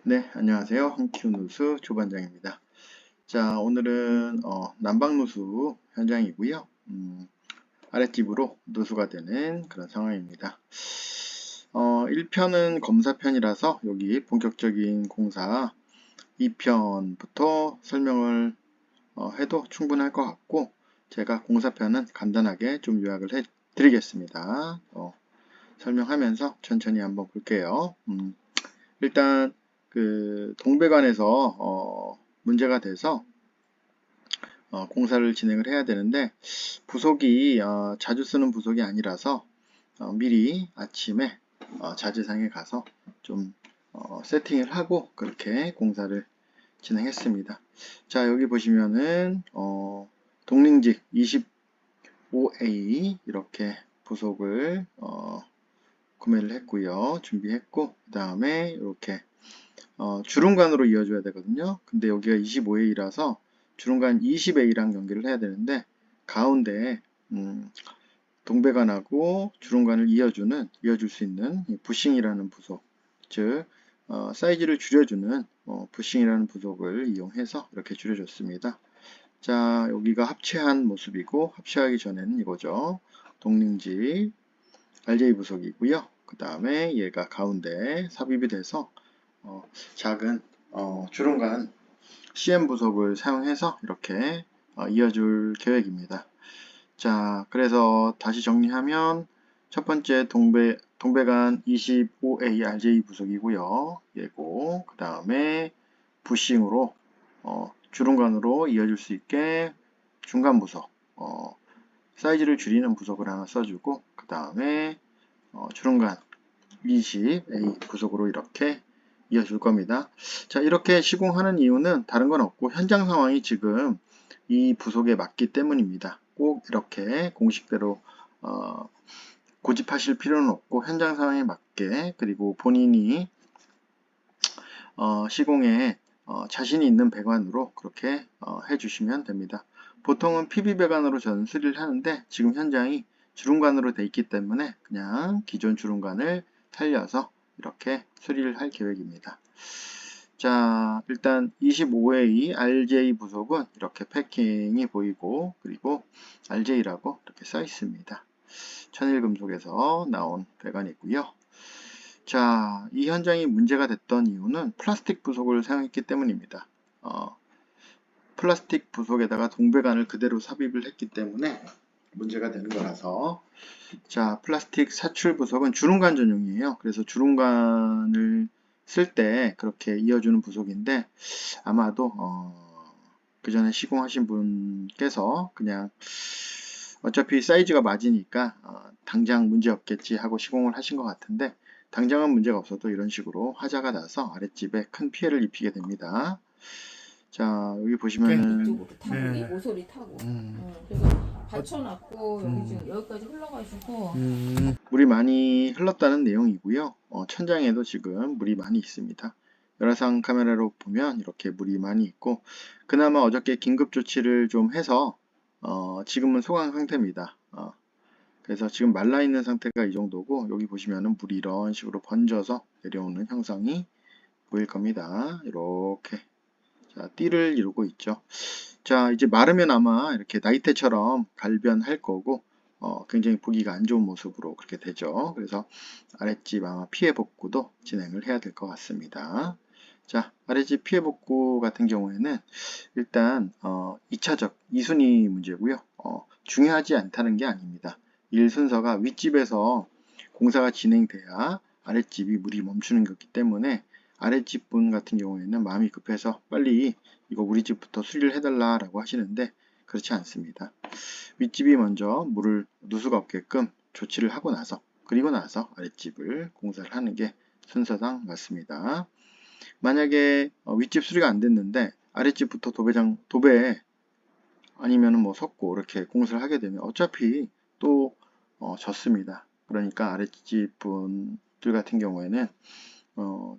네, 안녕하세요. 한큐누수 조반장입니다. 자, 오늘은 난방누수 현장이고요. 아랫집으로 누수가 되는 그런 상황입니다. 1편은 검사편이라서 여기 본격적인 공사 2편부터 설명을 해도 충분할 것 같고, 제가 공사편은 간단하게 좀 요약을 해 드리겠습니다. 설명하면서 천천히 한번 볼게요. 일단 그 동배관에서 문제가 돼서 공사를 진행을 해야 되는데, 부속이 자주 쓰는 부속이 아니라서 미리 아침에 자재상에 가서 좀 세팅을 하고 그렇게 공사를 진행했습니다. 자, 여기 보시면은 동링직 25A 이렇게 부속을 구매를 했고요. 준비했고, 그 다음에 이렇게 주름관으로 이어줘야 되거든요. 근데 여기가 25A라서 주름관 20A랑 연결을 해야 되는데, 가운데 동배관하고 주름관을 이어줄 수 있는 부싱이라는 부속, 즉 사이즈를 줄여주는 부싱이라는 부속을 이용해서 이렇게 줄여줬습니다. 자, 여기가 합체한 모습이고, 합체하기 전에는 이거죠. 동링지 RJ 부속이고요. 그 다음에 얘가 가운데 삽입이 돼서 작은 주름관 CM 부속을 사용해서 이렇게 이어줄 계획입니다. 자, 그래서 다시 정리하면 첫 번째 동배관 25A RJ 부속이고요. 얘고, 그 다음에 부싱으로 주름관으로 이어줄 수 있게 중간 부속, 사이즈를 줄이는 부속을 하나 써주고, 그 다음에 주름관 20A 부속으로 이렇게 이어줄 겁니다. 자, 이렇게 시공하는 이유는 다른 건 없고 현장 상황이 지금 이 부속에 맞기 때문입니다. 꼭 이렇게 공식대로 고집하실 필요는 없고 현장 상황에 맞게, 그리고 본인이 시공에 자신이 있는 배관으로 그렇게 해주시면 됩니다. 보통은 PB 배관으로 저는 수리를 하는데, 지금 현장이 주름관으로 되어 있기 때문에 그냥 기존 주름관을 살려서 이렇게 수리를 할 계획입니다. 자, 일단 25A RJ 부속은 이렇게 패킹이 보이고, 그리고 RJ라고 이렇게 써 있습니다. 천일금속에서 나온 배관이고요. 자, 이 현장이 문제가 됐던 이유는 플라스틱 부속을 사용했기 때문입니다. 플라스틱 부속에다가 동배관을 그대로 삽입을 했기 때문에 문제가 되는 거라서, 자, 플라스틱 사출 부속은 주름관 전용이에요. 그래서 주름관을 쓸 때 그렇게 이어주는 부속인데, 아마도 그 전에 시공하신 분께서 그냥 어차피 사이즈가 맞으니까 당장 문제 없겠지 하고 시공을 하신 것 같은데, 당장은 문제가 없어도 이런 식으로 화자가 나서 아랫집에 큰 피해를 입히게 됩니다. 자, 여기 보시면은 이쪽으로 타고 이 네. 모서리 타고 음. 그래서 받쳐놨고 여기 지금 여기까지 흘러가지고 물이 많이 흘렀다는 내용이고요. 천장에도 지금 물이 많이 있습니다. 열화상 카메라로 보면 이렇게 물이 많이 있고, 그나마 어저께 긴급 조치를 좀 해서 지금은 소강 상태입니다. 그래서 지금 말라 있는 상태가 이 정도고, 여기 보시면은 물이 이런 식으로 번져서 내려오는 형상이 보일 겁니다. 이렇게 자, 띠를 이루고 있죠. 자, 이제 마르면 아마 이렇게 나이테처럼 갈변할 거고, 굉장히 보기가 안 좋은 모습으로 그렇게 되죠. 그래서 아랫집 아마 피해 복구도 진행을 해야 될 것 같습니다. 자, 아랫집 피해 복구 같은 경우에는 일단 2차적 2순위 문제고요. 중요하지 않다는 게 아닙니다. 일 순서가 윗집에서 공사가 진행돼야 아랫집이 물이 멈추는 거기 때문에, 아랫집 분 같은 경우에는 마음이 급해서 빨리 이거 우리 집부터 수리를 해달라고 하시는데, 그렇지 않습니다. 윗집이 먼저 물을 누수가 없게끔 조치를 하고 나서, 그리고 나서 아랫집을 공사를 하는 게 순서상 맞습니다. 만약에 윗집 수리가 안 됐는데 아랫집부터 도배 아니면은 뭐 섞고 이렇게 공사를 하게 되면 어차피 또 졌습니다. 그러니까 아랫집 분들 같은 경우에는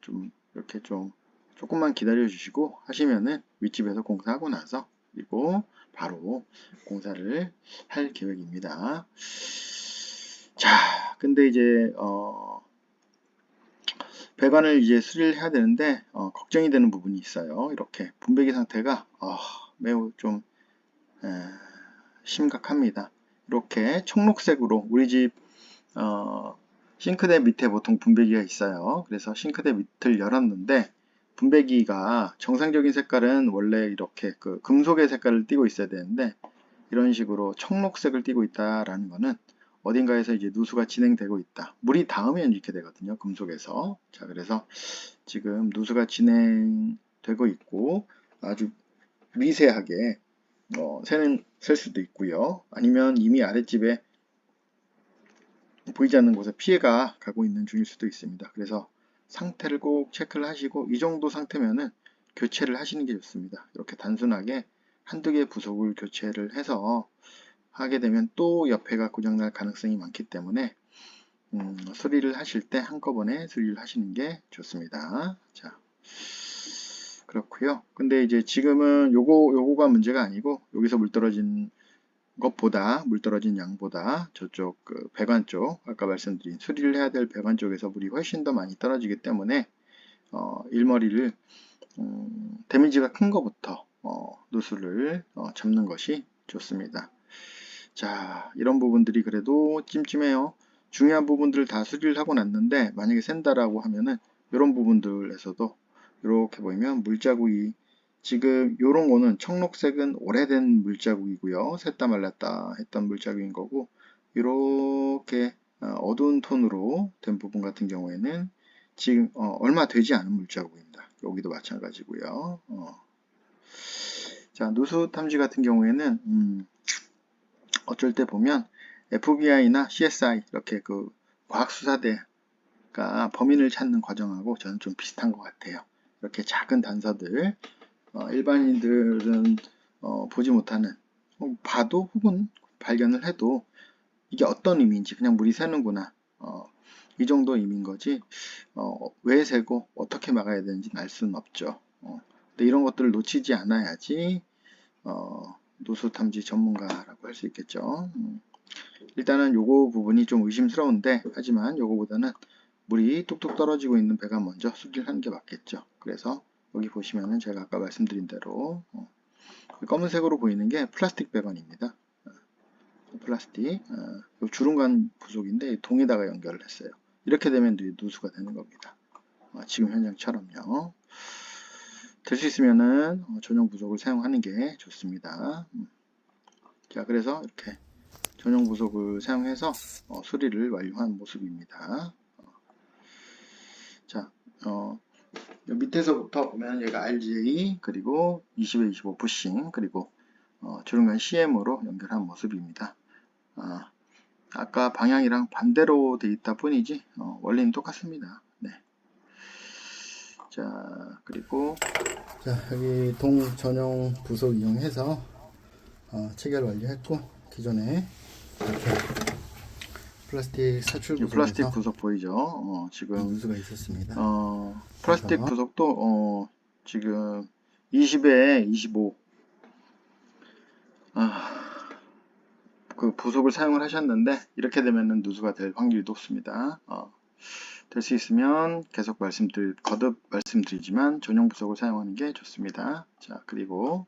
좀 이렇게 좀 조금만 기다려 주시고 하시면은 윗집에서 공사하고 나서, 그리고 바로 공사를 할 계획입니다. 자, 근데 이제 배관을 이제 수리를 해야 되는데 걱정이 되는 부분이 있어요. 이렇게 분배기 상태가 매우 좀 심각합니다. 이렇게 청록색으로 우리 집 싱크대 밑에 보통 분배기가 있어요. 그래서 싱크대 밑을 열었는데 분배기가 정상적인 색깔은 원래 이렇게 그 금속의 색깔을 띠고 있어야 되는데 이런 식으로 청록색을 띠고 있다라는 거는 어딘가에서 이제 누수가 진행되고 있다. 물이 닿으면 이렇게 되거든요. 금속에서. 자, 그래서 지금 누수가 진행되고 있고 아주 미세하게 새는 셀 수도 있고요. 아니면 이미 아랫집에 보이지 않는 곳에 피해가 가고 있는 중일 수도 있습니다. 그래서 상태를 꼭 체크를 하시고 이 정도 상태면은 교체를 하시는 게 좋습니다. 이렇게 단순하게 한두 개 부속을 교체를 해서 하게 되면 또 옆에가 고장날 가능성이 많기 때문에 수리를 하실 때 한꺼번에 수리를 하시는 게 좋습니다. 자, 그렇고요. 근데 이제 지금은 요거가 문제가 아니고 여기서 물 떨어진 것보다 물 떨어진 양보다 저쪽 그 배관 쪽 아까 말씀드린 수리를 해야 될 배관 쪽에서 물이 훨씬 더 많이 떨어지기 때문에 일머리를 데미지가 큰 것부터 누수를 잡는 것이 좋습니다. 자, 이런 부분들이 그래도 찜찜해요. 중요한 부분들을 다 수리를 하고 났는데 만약에 샌다라고 하면은 이런 부분들에서도 이렇게 보이면 물자국이 지금 요런 거는 청록색은 오래된 물자국이고요. 샜다 말랐다 했던 물자국인 거고 이렇게 어두운 톤으로 된 부분 같은 경우에는 지금 얼마 되지 않은 물자국입니다. 여기도 마찬가지고요. 자, 누수 탐지 같은 경우에는 어쩔 때 보면 FBI나 CSI 이렇게 그 과학수사대가 범인을 찾는 과정하고 저는 좀 비슷한 것 같아요. 이렇게 작은 단서들 일반인들은 보지 못하는 봐도 혹은 발견을 해도 이게 어떤 의미인지 그냥 물이 새는구나 이 정도 의미인 거지 왜 새고 어떻게 막아야 되는지는 알 수는 없죠. 근데 이런 것들을 놓치지 않아야지 누수탐지 전문가라고 할 수 있겠죠. 일단은 요거 부분이 좀 의심스러운데 하지만 요거보다는 물이 뚝뚝 떨어지고 있는 배가 먼저 수리를 하는 게 맞겠죠. 그래서 여기 보시면은 제가 아까 말씀드린 대로 검은색으로 보이는 게 플라스틱 배관입니다. 플라스틱 주름관 부속인데 동에다가 연결을 했어요. 이렇게 되면 누수가 되는 겁니다. 지금 현장처럼요. 될 수 있으면은 전용 부속을 사용하는 게 좋습니다. 자, 그래서 이렇게 전용 부속을 사용해서 수리를 완료한 모습입니다. 자, 밑에서부터 보면 여기가 RGA 그리고 20에 25 부싱 그리고 주름관 CM으로 연결한 모습입니다. 아까 방향이랑 반대로 돼 있다 뿐이지 원리는 똑같습니다. 네. 자, 그리고 자, 여기 동 전용 부속 이용해서 체결 완료했고 기존에 이렇게 플라스틱 사출 부속에서 플라스틱 부속 보이죠? 지금 누수가 있었습니다. 플라스틱 그래서 부속도 지금 20에 25 그 부속을 사용을 하셨는데 이렇게 되면은 누수가 될 확률이 높습니다. 될 수 있으면 계속 거듭 말씀드리지만 전용 부속을 사용하는 게 좋습니다. 자, 그리고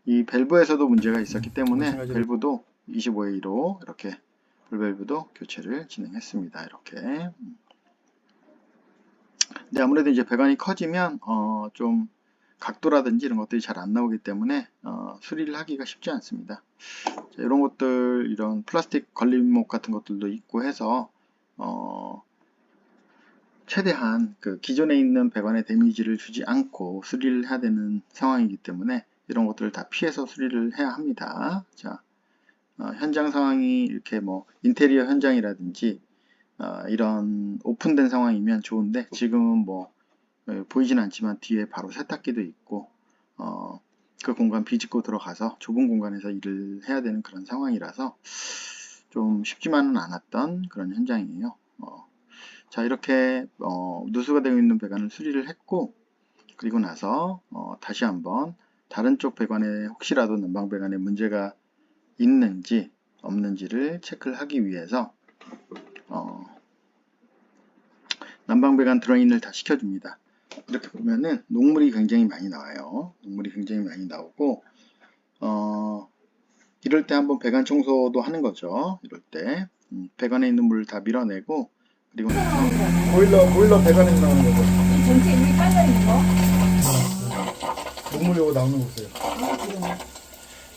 이 밸브에서도 문제가 있었기 때문에 밸브도 25에 2로 이렇게 볼밸브도 교체를 진행했습니다. 이렇게. 근데 아무래도 이제 배관이 커지면 좀 각도라든지 이런 것들이 잘 안 나오기 때문에 수리를 하기가 쉽지 않습니다. 자, 이런 것들, 이런 플라스틱 걸림목 같은 것들도 있고 해서 최대한 그 기존에 있는 배관에 데미지를 주지 않고 수리를 해야 되는 상황이기 때문에 이런 것들을 다 피해서 수리를 해야 합니다. 자, 현장 상황이 이렇게 뭐 인테리어 현장이라든지 이런 오픈된 상황이면 좋은데 지금은 뭐 보이진 않지만 뒤에 바로 세탁기도 있고 그 공간 비집고 들어가서 좁은 공간에서 일을 해야 되는 그런 상황이라서 좀 쉽지만은 않았던 그런 현장이에요. 자, 이렇게 누수가 되어 있는 배관을 수리를 했고 그리고 나서 다시 한번 다른 쪽 배관에 혹시라도 난방 배관에 문제가 있는지 없는지를 체크를 하기 위해서 난방 배관 드레인을 다 시켜줍니다. 이렇게 보면은 녹물이 굉장히 많이 나와요. 녹물이 굉장히 많이 나오고 이럴 때 한번 배관 청소도 하는 거죠. 이럴 때 배관에 있는 물을 다 밀어내고 그리고 보일러 배관에서 나오는 거죠. 이 전체 물이 빨려 있는 거? 녹물 요거 나오는 거 보세요. 그래.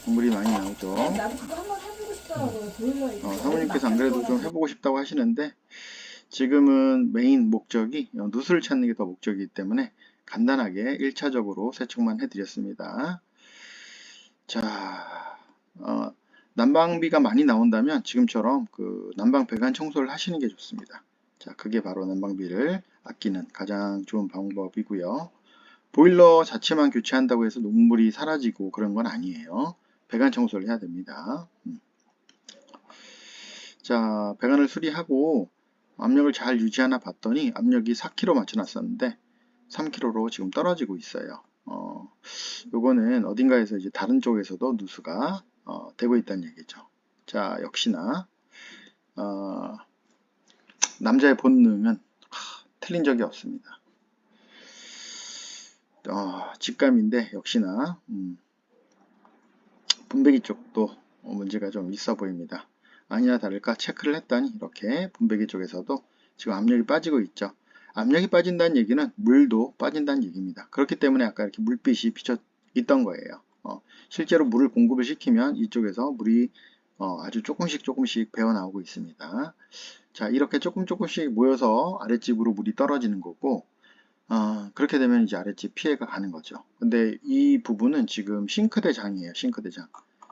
녹물이 많이 나오죠. 나도 그거 한번 해보고 싶더라고요. 보일러 이거. 사모님께서 안 그래도 좀 해보고 싶다고 하시는데 지금은 메인 목적이 누수를 찾는 게 더 목적이기 때문에 간단하게 1차적으로 세척만 해드렸습니다. 자, 난방비가 많이 나온다면 지금처럼 그 난방 배관 청소를 하시는 게 좋습니다. 자, 그게 바로 난방비를 아끼는 가장 좋은 방법이고요. 보일러 자체만 교체한다고 해서 녹물이 사라지고 그런 건 아니에요. 배관 청소를 해야 됩니다. 자, 배관을 수리하고 압력을 잘 유지하나 봤더니 압력이 4kg 맞춰놨었는데 3kg로 지금 떨어지고 있어요. 요거는 어딘가에서 이제 다른 쪽에서도 누수가 되고 있다는 얘기죠. 자, 역시나 남자의 본능은 틀린 적이 없습니다. 직감인데 역시나 분배기 쪽도 문제가 좀 있어 보입니다. 아니나 다를까 체크를 했더니 이렇게 분배기 쪽에서도 지금 압력이 빠지고 있죠. 압력이 빠진다는 얘기는 물도 빠진다는 얘기입니다. 그렇기 때문에 아까 이렇게 물빛이 비쳐 있던 거예요. 실제로 물을 공급을 시키면 이쪽에서 물이 아주 조금씩 배어 나오고 있습니다. 자, 이렇게 조금씩 모여서 아랫집으로 물이 떨어지는 거고 그렇게 되면 이제 아랫집 피해가 가는 거죠. 근데 이 부분은 지금 싱크대 장이에요. 싱크대 장.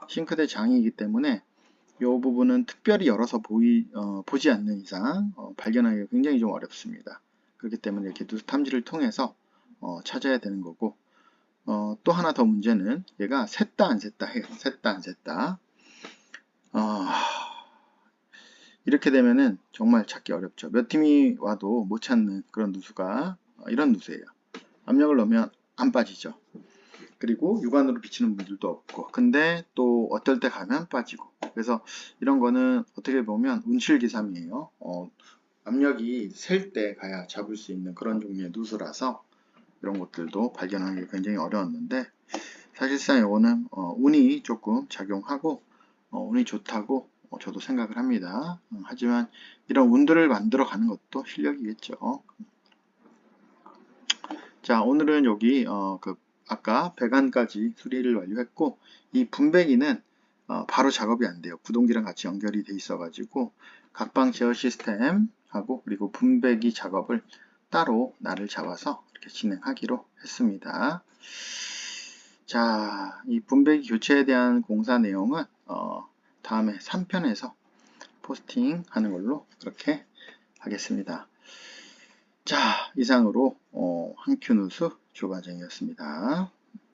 싱크대 장이기 때문에 이 부분은 특별히 열어서 보지 않는 이상 발견하기가 굉장히 좀 어렵습니다. 그렇기 때문에 이렇게 누수 탐지를 통해서 찾아야 되는 거고 또 하나 더 문제는 얘가 샜다 안 샜다 해요. 샜다 안 샜다. 이렇게 되면은 정말 찾기 어렵죠. 몇 팀이 와도 못 찾는 그런 누수가 이런 누수예요. 압력을 넣으면 안 빠지죠. 그리고 육안으로 비치는 분들도 없고 근데 또 어떨 때 가면 빠지고 그래서 이런 거는 어떻게 보면 운칠기삼이에요. 압력이 셀 때 가야 잡을 수 있는 그런 종류의 누수라서 이런 것들도 발견하기 굉장히 어려웠는데 사실상 이거는 운이 조금 작용하고 운이 좋다고 저도 생각을 합니다. 하지만 이런 운들을 만들어 가는 것도 실력이겠죠. 자, 오늘은 여기 아까 배관까지 수리를 완료했고 이 분배기는 바로 작업이 안 돼요. 구동기랑 같이 연결이 돼 있어 가지고 각방 제어 시스템하고 그리고 분배기 작업을 따로 날을 잡아서 이렇게 진행하기로 했습니다. 자, 이 분배기 교체에 대한 공사 내용은 다음에 3편에서 포스팅 하는 걸로 그렇게 하겠습니다. 자, 이상으로 한큐누수 조과정이었습니다.